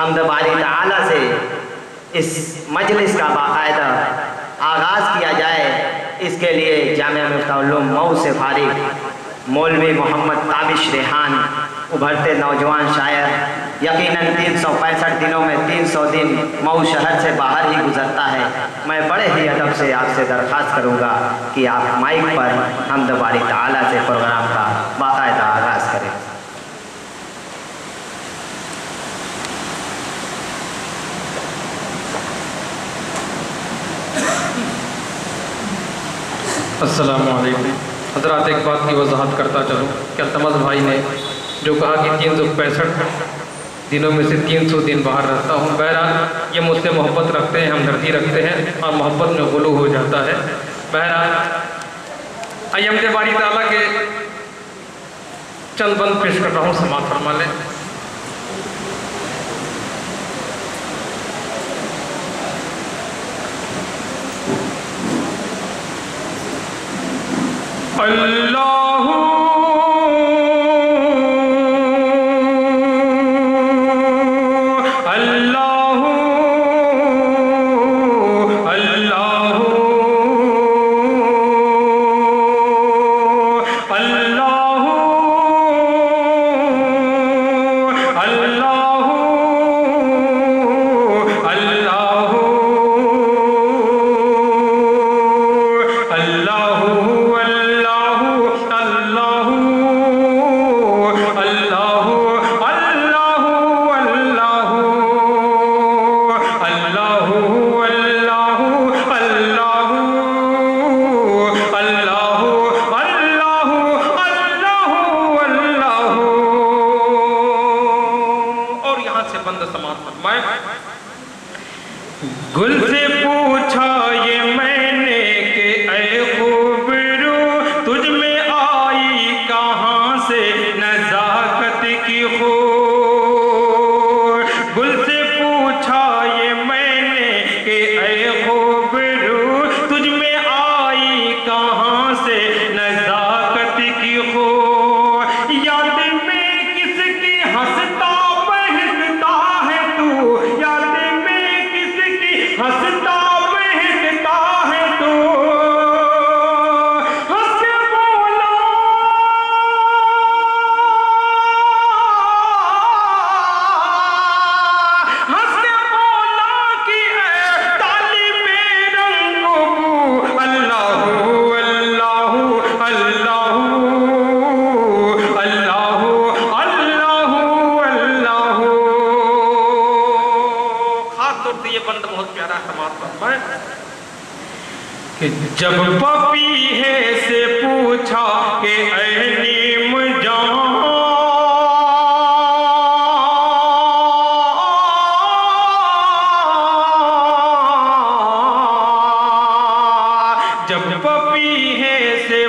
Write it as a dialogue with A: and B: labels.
A: हम्द बारी ताला से इस मजलिस का बाकायदा आगाज़ किया जाए, इसके लिए जामिया मिफ्ताहुल-उलूम मऊ से फारिग मौलवी मोहम्मद ताबिश रेहान, उभरते नौजवान शायर, यकीनन 365 दिनों में 300 दिन मऊ शहर से बाहर ही गुजरता है। मैं बड़े ही अदब से आपसे दरख्वास्त करूँगा कि आप माइक पर हम्द बारी ताला से प्रोग्राम का बाकायदा आगाज़ करें।
B: अस्सलामु अलैकुम हज़रात, एक बात की वजाहत करता चलूँ कि अल्तमज़ भाई ने जो कहा कि 365 दिनों में से 300 दिन बाहर रहता हूँ, बहरहाल ये मुझसे मोहब्बत रखते हैं, हमदर्दी रखते हैं और मोहब्बत में गुलू हो जाता है। बहरहाल आइए हम्द बारी ताला के चंद बंद पेश कर रहा हूँ, समाअत फरमा लें। अल्लाहु अल्लाहु अल्लाहु अल्लाहु अल्लाहु गुल से पूछा ये मैंने कि ऐ खूबरू तुझ में आई कहाँ से नज़ाकत की खो। गुल से पूछा ये मैंने कि ऐ खूबरू तुझ में आई कहाँ से नज़ाकत की खो। याद में किसकी हंसता बहकता है तू, याद में किसकी हंसता बहकता है तू। हंस के बोला हंस के बोला कि ऐ तालिबे रंगो अल्लाहू अल्लाहू अल्लाहू अल्लाहू अल्लाहू अल्लाहू। खास तौर से ये बंद बहुत प्यारा समाप्त करता है कि जब पपीहे से पूछा कि ऐ नीम जान, जब पपीहे से